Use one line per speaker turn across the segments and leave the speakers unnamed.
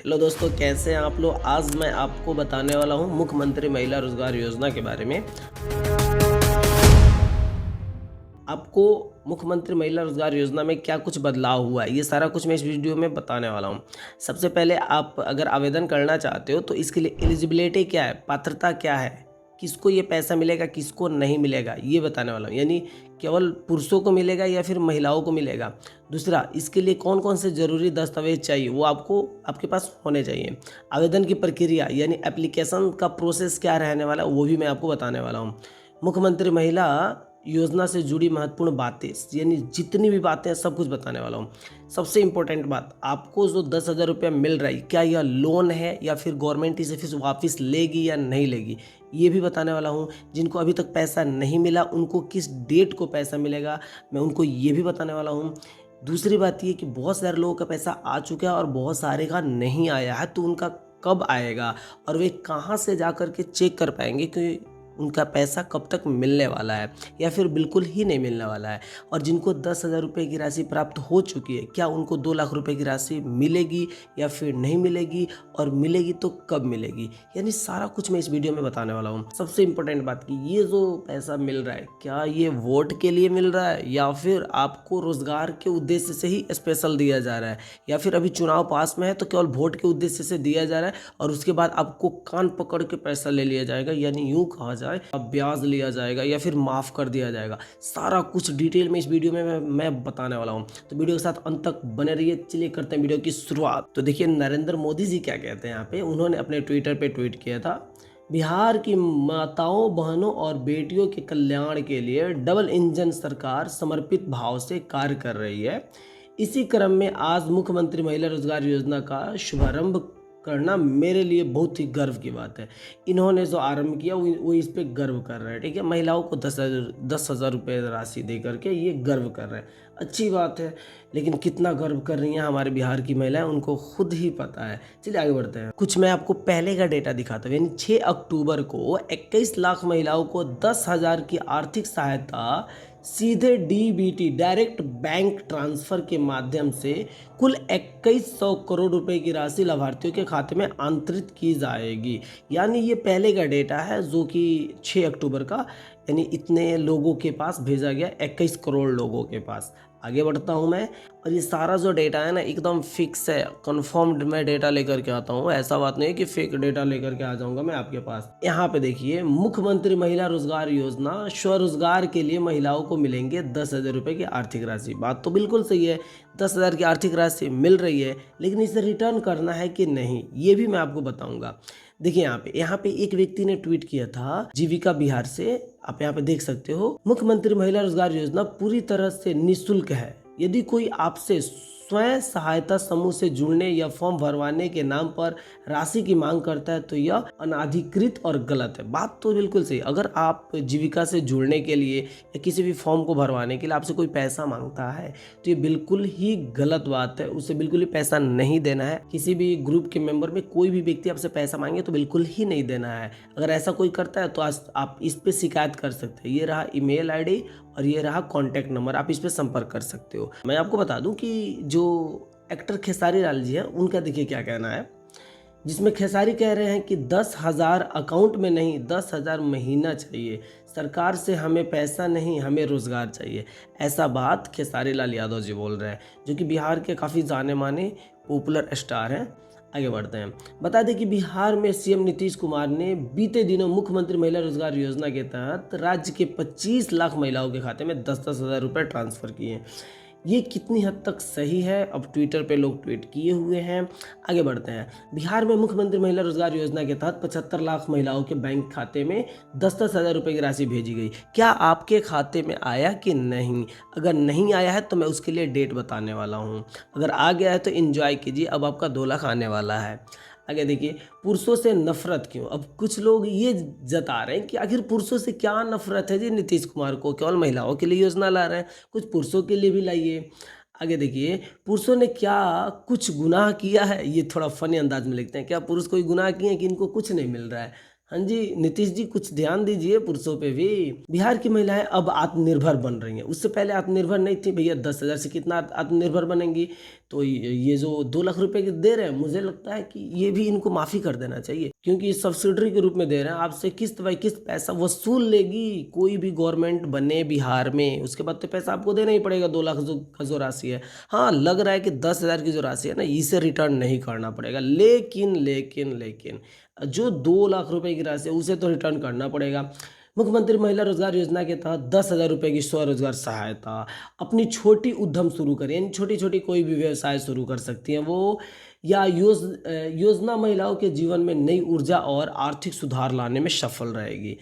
Hello दोस्तों, कैसे हैं आप लोग। आज मैं आपको बताने वाला हूं मुख्यमंत्री महिला रोजगार योजना के बारे में। आपको मुख्यमंत्री महिला रोजगार योजना में क्या कुछ बदलाव हुआ है, ये सारा कुछ मैं इस वीडियो में बताने वाला हूं। सबसे पहले आप अगर आवेदन करना चाहते हो तो इसके लिए एलिजिबिलिटी क्या है, पात्रता क्या है, किसको ये पैसा मिलेगा किसको नहीं मिलेगा, ये बताने वाला हूँ। यानी केवल पुरुषों को मिलेगा या फिर महिलाओं को मिलेगा। दूसरा, इसके लिए कौन कौन से ज़रूरी दस्तावेज चाहिए वो आपको आपके पास होने चाहिए। आवेदन की प्रक्रिया यानी एप्लीकेशन का प्रोसेस क्या रहने वाला है वो भी मैं आपको बताने वाला हूँ। मुख्यमंत्री महिला योजना से जुड़ी महत्वपूर्ण बातें, यानी जितनी भी बातें हैं सब कुछ बताने वाला हूँ। सबसे इम्पोर्टेंट बात, आपको जो 10,000 रुपया मिल रहा है क्या यह लोन है या फिर गवर्नमेंट इसे फिर वापस लेगी या नहीं लेगी, ये भी बताने वाला हूँ। जिनको अभी तक पैसा नहीं मिला उनको किस डेट को पैसा मिलेगा, मैं उनको ये भी बताने वाला हूँ। दूसरी बात ये कि बहुत सारे लोगों का पैसा आ चुका है और बहुत सारे का नहीं आया है, तो उनका कब आएगा और वे कहाँ से जा कर के चेक कर पाएंगे कि उनका पैसा कब तक मिलने वाला है या फिर बिल्कुल ही नहीं मिलने वाला है। और जिनको 10,000 रुपये की राशि प्राप्त हो चुकी है क्या उनको 2 लाख रुपए की राशि मिलेगी या फिर नहीं मिलेगी, और मिलेगी तो कब मिलेगी, यानी सारा कुछ मैं इस वीडियो में बताने वाला हूँ। सबसे इम्पोर्टेंट बात कि ये जो पैसा मिल रहा है क्या ये वोट के लिए मिल रहा है या फिर आपको रोजगार के उद्देश्य से ही स्पेशल दिया जा रहा है, या फिर अभी चुनाव पास में है तो केवल वोट के उद्देश्य से दिया जा रहा है और उसके बाद आपको कान पकड़ के पैसा ले लिया जाएगा, यानी यूं कहा जाए अब ब्याज लिया जाएगा या फिर माफ कर दिया जाएगा। सारा कुछ डिटेल में इस वीडियो में मैं बताने वाला हूं, तो वीडियो के साथ अंत तक बने रहिए। चलिए करते हैं वीडियो की शुरुआत। तो देखिए नरेंद्र मोदी जी क्या कहते हैं यहाँ पे। उन्होंने अपने ट्विटर पे ट्वीट किया था, बिहार की माताओं बहनों और बेटियों के कल्याण के लिए डबल इंजन सरकार समर्पित भाव से कार्य कर रही है। इसी क्रम में आज मुख्यमंत्री महिला रोजगार योजना का शुभारंभ करना मेरे लिए बहुत ही गर्व की बात है। इन्होंने जो आरंभ किया वो इस पे गर्व कर रहे हैं। ठीक है, महिलाओं को 10,000 रुपये राशि दे करके ये गर्व कर रहे हैं, अच्छी बात है। लेकिन कितना गर्व कर रही हैं हमारे बिहार की महिलाएं उनको खुद ही पता है। चलिए आगे बढ़ते हैं। कुछ मैं आपको पहले का डेटा दिखाता हूँ। यानी 6 अक्टूबर को 21 लाख महिलाओं को 10,000 की आर्थिक सहायता सीधे डीबीटी डायरेक्ट बैंक ट्रांसफर के माध्यम से कुल 2100 करोड़ रुपए की राशि लाभार्थियों के खाते में अंतरित की जाएगी। यानी ये पहले का डेटा है जो कि 6 अक्टूबर का, यानी इतने लोगों के पास भेजा गया, 21 करोड़ लोगों के पास। आगे बढ़ता हूँ मैं, और ये सारा जो डेटा है ना एकदम फिक्स है, कंफर्म्ड मैं डेटा लेकर के आता हूँ। ऐसा बात नहीं है कि फेक डेटा लेकर के आ जाऊंगा मैं आपके पास। यहाँ पे देखिए, मुख्यमंत्री महिला रोजगार योजना स्वरोजगार के लिए महिलाओं को मिलेंगे 10,000 रुपये की आर्थिक राशि। बात तो बिल्कुल सही है, 10,000 की आर्थिक राशि मिल रही है, लेकिन इसे रिटर्न करना है कि नहीं ये भी मैं आपको बताऊंगा। देखिए यहाँ पे एक व्यक्ति ने ट्वीट किया था जीविका बिहार से, आप यहाँ पे देख सकते हो, मुख्यमंत्री महिला रोजगार योजना पूरी तरह से निःशुल्क है। यदि कोई आपसे स्वयं सहायता समूह से जुड़ने या फॉर्म भरवाने के नाम पर राशि की मांग करता है तो यह अनाधिकृत और गलत है। बात तो बिल्कुल सही। अगर आप जीविका से जुड़ने के लिए या किसी भी फॉर्म को भरवाने के लिए आपसे कोई पैसा मांगता है तो ये बिल्कुल ही गलत बात है। उसे बिल्कुल ही पैसा नहीं देना है। किसी भी ग्रुप के मेंबर में कोई भी व्यक्ति आपसे पैसा मांगे तो बिल्कुल ही नहीं देना है। अगर ऐसा कोई करता है तो आप इस पे शिकायत कर सकते हैं। ये रहा ईमेल आईडी और ये रहा कॉन्टैक्ट नंबर, आप इस पे संपर्क कर सकते हो। मैं आपको बता दूं कि जो एक्टर खेसारी लाल जी है उनका देखिए क्या कहना है, जिसमें खेसारी कह रहे हैं कि 10,000 अकाउंट में नहीं 10,000 महीना चाहिए, सरकार से हमें पैसा नहीं हमें रोजगार चाहिए। ऐसा बात खेसारी लाल यादव जी बोल रहे हैं, जो कि बिहार के काफ़ी जाने माने पॉपुलर स्टार हैं। आगे बढ़ते हैं। बता दें कि बिहार में सीएम नीतीश कुमार ने बीते दिनों मुख्यमंत्री महिला रोजगार योजना के तहत राज्य के 25 लाख महिलाओं के खाते में 10-10 हज़ार रुपये ट्रांसफर किए हैं। ये कितनी हद तक सही है, अब ट्विटर पे लोग ट्वीट किए हुए हैं। आगे बढ़ते हैं। बिहार में मुख्यमंत्री महिला रोजगार योजना के तहत 75 लाख महिलाओं के बैंक खाते में 10-10 हज़ार रुपये की राशि भेजी गई। क्या आपके खाते में आया कि नहीं? अगर नहीं आया है तो मैं उसके लिए डेट बताने वाला हूँ। अगर आ गया है तो एंजॉय कीजिए, अब आपका 2 लाख आने वाला है। आगे देखिए, पुरुषों से नफरत क्यों? अब कुछ लोग ये जता रहे हैं कि आखिर पुरुषों से क्या नफरत है जी, नीतीश कुमार को केवल महिलाओं के लिए योजना ला रहे हैं, कुछ पुरुषों के लिए भी लाइए। आगे देखिए, पुरुषों ने क्या कुछ गुनाह किया है? ये थोड़ा फनी अंदाज में लिखते हैं, क्या पुरुष कोई गुनाह किए हैं कि इनको कुछ नहीं मिल रहा है? हाँ जी, नीतीश जी कुछ ध्यान दीजिए पुरुषों पे भी। बिहार की महिलाएं अब आत्मनिर्भर बन रही हैं, उससे पहले आत्मनिर्भर नहीं थी भैया। 10,000 से कितना आत्मनिर्भर बनेंगी? तो ये जो 2 लाख रुपए के दे रहे हैं, मुझे लगता है कि ये भी इनको माफ़ी कर देना चाहिए, क्योंकि सब्सिडरी के रूप में दे रहे हैं। आपसे किस्त बाई किस्त पैसा वसूल लेगी कोई भी गवर्नमेंट बने बिहार में, उसके बाद तो पैसा आपको देना ही पड़ेगा। 2 लाख का जो राशि है, हाँ लग रहा है कि 10,000 की जो राशि है ना, इसे रिटर्न नहीं करना पड़ेगा, लेकिन जो 2 लाख रुपए की राशि है उसे तो रिटर्न करना पड़ेगा। मुख्यमंत्री महिला रोजगार योजना के तहत 10,000 रुपये की स्वरोजगार सहायता, अपनी छोटी उद्यम शुरू करें, यानी छोटी छोटी कोई भी व्यवसाय शुरू कर सकती हैं वो, या योजना महिलाओं के जीवन में नई ऊर्जा और आर्थिक सुधार लाने में सफल रहेगी।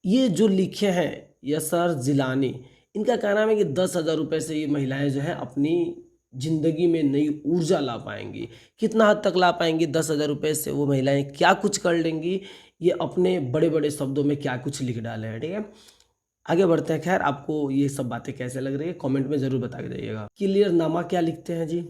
ये जो लिखे हैं यसर जिलानी, इनका कहना है कि 10,000 रुपये से ये महिलाएं जो है अपनी ज़िंदगी में नई ऊर्जा ला पाएंगी। कितना हद तक ला पाएंगी 10,000 रुपये से, वो महिलाएं क्या कुछ कर लेंगी, ये अपने बड़े बड़े शब्दों में क्या कुछ लिख डाले हैं। ठीक है, आगे बढ़ते हैं। खैर, आपको ये सब बातें कैसे लग रही है कमेंट में ज़रूर बता के जाइएगा। क्लियर नामा क्या लिखते हैं जी,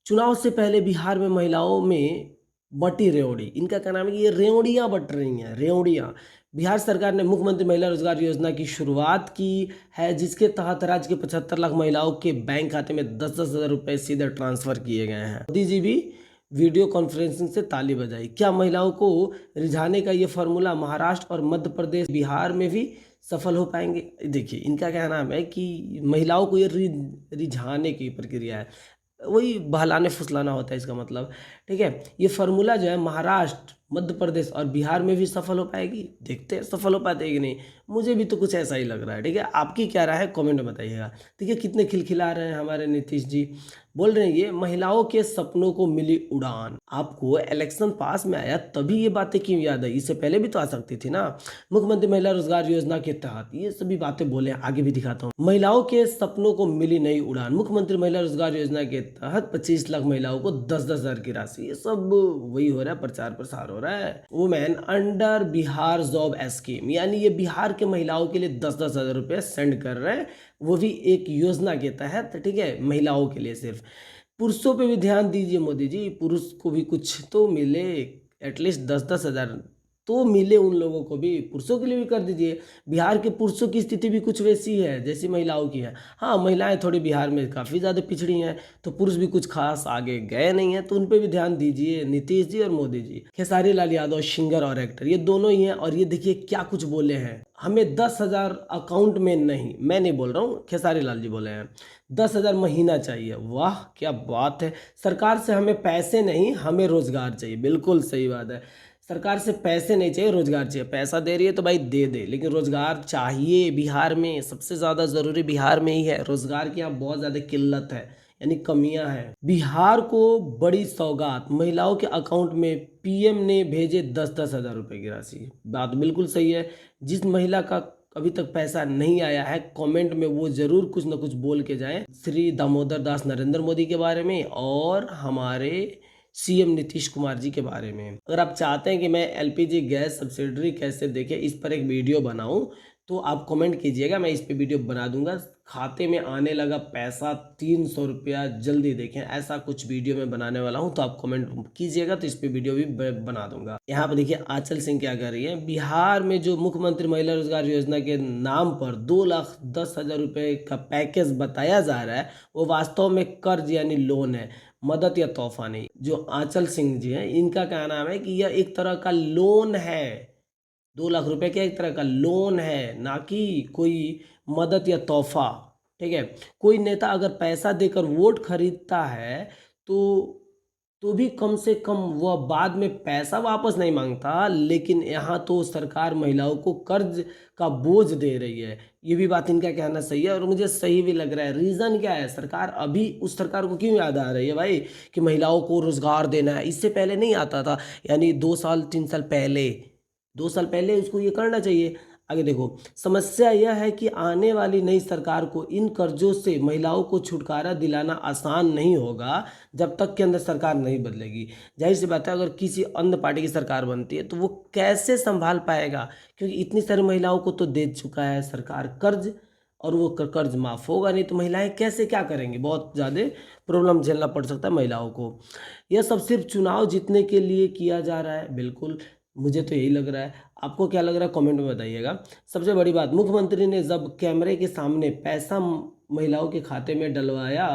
चुनाव से पहले बिहार में महिलाओं में बटी रेवड़ी। इनका क्या नाम है कि ये रेवड़ियाँ बट रही हैं, रेवड़ियाँ। बिहार सरकार ने मुख्यमंत्री महिला रोजगार योजना की शुरुआत की है, जिसके तहत राज्य के 75 लाख महिलाओं के बैंक खाते में 10-10 हज़ार रुपये सीधे ट्रांसफर किए गए हैं। मोदी जी भी वीडियो कॉन्फ्रेंसिंग से ताली बजाई। क्या महिलाओं को रिझाने का ये फार्मूला महाराष्ट्र और मध्य प्रदेश बिहार में भी सफल हो पाएंगे? देखिए, इनका क्या नाम है कि महिलाओं को ये रिझाने की प्रक्रिया है, वही बहलाने फुसलाना होता है इसका मतलब। ठीक है, ये फार्मूला जो है महाराष्ट्र, मध्य प्रदेश और बिहार में भी सफल हो पाएगी। देखते हैं सफल हो पाते हैं कि नहीं, मुझे भी तो कुछ ऐसा ही लग रहा है। ठीक है, आपकी क्या राय है कमेंट में बताइएगा। ठीक है, कितने खिलखिला रहे हैं हमारे नीतीश जी, बोल रहे हैं ये महिलाओं के सपनों को मिली उड़ान। आपको इलेक्शन पास में आया तभी ये बातें क्यों याद आई, इससे पहले भी तो आ सकती थी ना। मुख्यमंत्री महिला रोजगार योजना के तहत ये सभी बातें बोले, आगे भी दिखाता हूँ। महिलाओं के सपनों को मिली नई उड़ान, मुख्यमंत्री महिला रोजगार योजना के तहत 25 लाख महिलाओं को 10-10 हज़ार की राशि, ये सब वही हो रहा है, प्रचार प्रसार हो रहा है। Women under Bihar job scheme, यानी ये बिहार के महिलाओं के लिए 10-10 हज़ार रुपये सेंड कर रहे हैं, वो भी एक योजना के तहत। ठीक है, महिलाओं के लिए सिर्फ। पुरुषों पे भी ध्यान दीजिए मोदी जी, पुरुष को भी कुछ तो मिले, एटलीस्ट 10-10 हज़ार तो मिले उन लोगों को भी, पुरुषों के लिए भी कर दीजिए। बिहार के पुरुषों की स्थिति भी कुछ वैसी है जैसी महिलाओं की है। हाँ, महिलाएं थोड़ी बिहार में काफ़ी ज़्यादा पिछड़ी हैं, तो पुरुष भी कुछ खास आगे गए नहीं हैं, तो उन पर भी ध्यान दीजिए नीतीश जी और मोदी जी। खेसारी लाल यादव सिंगर और एक्टर, ये दोनों ही हैं, और ये देखिए क्या कुछ बोले हैं, हमें 10,000 अकाउंट में नहीं, मैं नहीं बोल रहा हूँ, खेसारी लाल जी बोले हैं 10,000 महीना चाहिए। वाह क्या बात है, सरकार से हमें पैसे नहीं, हमें रोजगार चाहिए। बिल्कुल सही बात है, सरकार से पैसे नहीं चाहिए, रोजगार चाहिए। पैसा दे रही है तो भाई दे दे, लेकिन रोजगार चाहिए। बिहार में सबसे ज़्यादा ज़रूरी बिहार में ही है, रोजगार की यहाँ बहुत ज़्यादा किल्लत है, यानी कमियां हैं। बिहार को बड़ी सौगात, महिलाओं के अकाउंट में पीएम ने भेजे 10-10 हज़ार रुपये की राशि। बात बिल्कुल सही है, जिस महिला का अभी तक पैसा नहीं आया है, कमेंट में वो जरूर कुछ ना कुछ बोल के जाएं श्री दामोदर दास नरेंद्र मोदी के बारे में और हमारे सीएम नीतीश कुमार जी के बारे में। अगर आप चाहते हैं कि मैं एलपीजी गैस सब्सिडी कैसे देखें इस पर एक वीडियो बनाऊं, तो आप कमेंट कीजिएगा, मैं इस पे वीडियो बना दूंगा। खाते में आने लगा पैसा 300 रुपया, जल्दी देखें, ऐसा कुछ वीडियो में बनाने वाला हूं, तो आप कमेंट कीजिएगा, तो इस पे वीडियो भी बना दूंगा। यहाँ पर देखिए आंचल सिंह क्या कर रही है, बिहार में जो मुख्यमंत्री महिला रोजगार योजना के नाम पर 2,10,000 रुपये का पैकेज बताया जा रहा है, वो वास्तव में कर्ज यानी लोन है, मदद या तोहफा नहीं। जो आंचल सिंह जी हैं, इनका क्या नाम है कि यह एक तरह का लोन है, 2 लाख रुपए का एक तरह का लोन है, ना कि कोई मदद या तोहफा। ठीक है, कोई नेता अगर पैसा देकर वोट खरीदता है तो भी कम से कम वह बाद में पैसा वापस नहीं मांगता, लेकिन यहाँ तो सरकार महिलाओं को कर्ज का बोझ दे रही है। ये भी बात इनका कहना सही है और मुझे सही भी लग रहा है। रीज़न क्या है, सरकार अभी उस सरकार को क्यों याद आ रही है भाई कि महिलाओं को रोजगार देना है, इससे पहले नहीं आता था, यानी 2 साल पहले उसको ये करना चाहिए। आगे देखो, समस्या यह है कि आने वाली नई सरकार को इन कर्जों से महिलाओं को छुटकारा दिलाना आसान नहीं होगा जब तक के अंदर सरकार नहीं बदलेगी। जाहिर सी बात है, अगर किसी अन्य पार्टी की सरकार बनती है तो वो कैसे संभाल पाएगा, क्योंकि इतनी सारी महिलाओं को तो दे चुका है सरकार कर्ज, और वो कर्ज माफ़ होगा नहीं तो महिलाएं कैसे क्या करेंगी, बहुत ज़्यादा प्रॉब्लम झेलना पड़ सकता है महिलाओं को। यह सब सिर्फ चुनाव जीतने के लिए किया जा रहा है, बिल्कुल मुझे तो यही लग रहा है। आपको क्या लग रहा है कमेंट में बताइएगा। सबसे बड़ी बात, मुख्यमंत्री ने जब कैमरे के सामने पैसा महिलाओं के खाते में डलवाया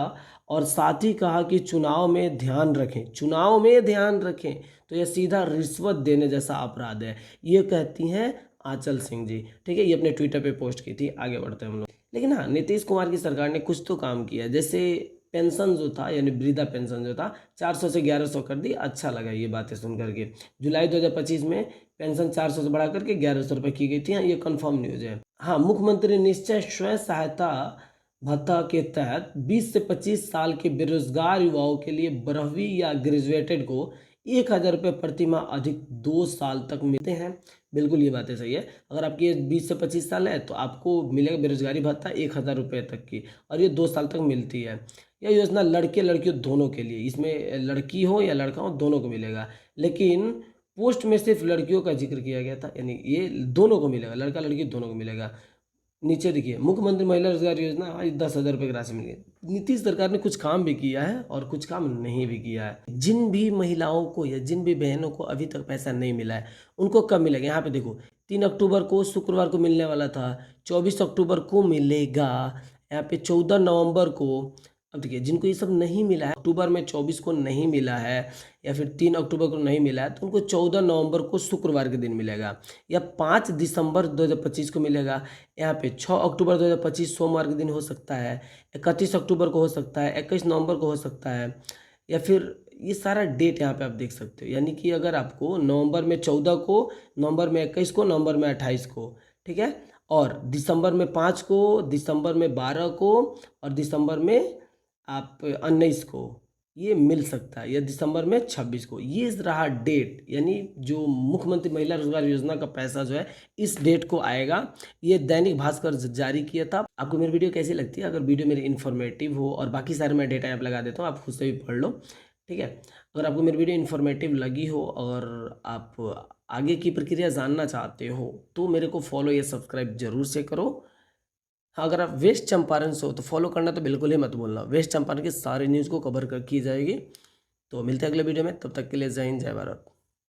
और साथ ही कहा कि चुनाव में ध्यान रखें, चुनाव में ध्यान रखें, तो यह सीधा रिश्वत देने जैसा अपराध है। ये कहती हैं आंचल सिंह जी, ठीक है। ये अपने ट्विटर पे पोस्ट की थी। आगे बढ़ते हैं हम लोग। लेकिन हाँ, नीतीश कुमार की सरकार ने कुछ तो काम किया, जैसे पेंशन जो था यानी वृद्धा पेंशन जो था 400 से 1100 कर दी। अच्छा लगा ये बातें सुन करके। जुलाई 2025 में पेंशन 400 से बढ़ा करके 1100 रुपये की गई थी। हाँ, ये कंफर्म न्यूज है। हाँ, मुख्यमंत्री निश्चय स्वयं सहायता भत्ता के तहत 20 से 25 साल के बेरोजगार युवाओं के लिए 12वीं या ग्रेजुएटेड को 1000 रुपये प्रति माह अधिक 2 साल तक मिलते हैं। बिल्कुल ये बातें सही है। अगर आपकी एज 20 से 25 साल है तो आपको मिलेगा बेरोजगारी भत्ता 1000 रुपये तक की, और ये 2 साल तक मिलती है। यह योजना लड़के लड़कियों दोनों के लिए, इसमें लड़की हो या लड़का हो दोनों को मिलेगा। लेकिन पोस्ट में सिर्फ लड़कियों का जिक्र किया गया था, यानी ये दोनों को मिलेगा, लड़का लड़की दोनों को मिलेगा। नीचे देखिए, मुख्यमंत्री महिला रोजगार योजना, आज 10,000 रुपये की राशि मिल गई। नीतीश सरकार ने कुछ काम भी किया है और कुछ काम नहीं भी किया है। जिन भी महिलाओं को या जिन भी बहनों को अभी तक पैसा नहीं मिला है, उनको कब मिलेगा? यहाँ पे देखो, 3 अक्टूबर को शुक्रवार को मिलने वाला था, 24 अक्टूबर को मिलेगा, यहाँ पे 14 नवंबर को। अब देखिए, जिनको ये सब नहीं मिला है, अक्टूबर में 24 को नहीं मिला है या फिर 3 अक्टूबर को नहीं मिला है, तो उनको 14 नवंबर को शुक्रवार के दिन मिलेगा, या 5 दिसंबर 2025 को मिलेगा। यहाँ पे 6 अक्टूबर 2025 सोमवार के दिन हो सकता है, 31 अक्टूबर को हो सकता है, 21 नवंबर को हो सकता है, या फिर ये सारा डेट यहाँ पे आप देख सकते हो। यानी कि अगर आपको नवंबर में 14 को, नवंबर में 21 को, नवंबर में 28 को, ठीक है, और दिसंबर में 5 को, दिसंबर में 12 को, और दिसंबर में आप 19 को ये मिल सकता है, या दिसंबर में 26 को। ये रहा डेट, यानी जो मुख्यमंत्री महिला रोजगार योजना का पैसा जो है इस डेट को आएगा। ये दैनिक भास्कर जारी किया था। आपको मेरी वीडियो कैसी लगती है? अगर वीडियो मेरी इन्फॉर्मेटिव हो, और बाकी सारे मैं डेटा यहाँ पे लगा देता हूँ, आप खुद से भी पढ़ लो, ठीक है। अगर आपको मेरी वीडियो इन्फॉर्मेटिव लगी हो और आप आगे की प्रक्रिया जानना चाहते हो, तो मेरे को फॉलो या सब्सक्राइब जरूर से करो। हाँ, अगर आप वेस्ट चंपारण से हो तो फॉलो करना तो बिल्कुल ही मत भूलना। वेस्ट चंपारण की सारी न्यूज़ को कवर की जाएगी। तो मिलते हैं अगले वीडियो में, तब तक के लिए जय हिंद, जय भारत।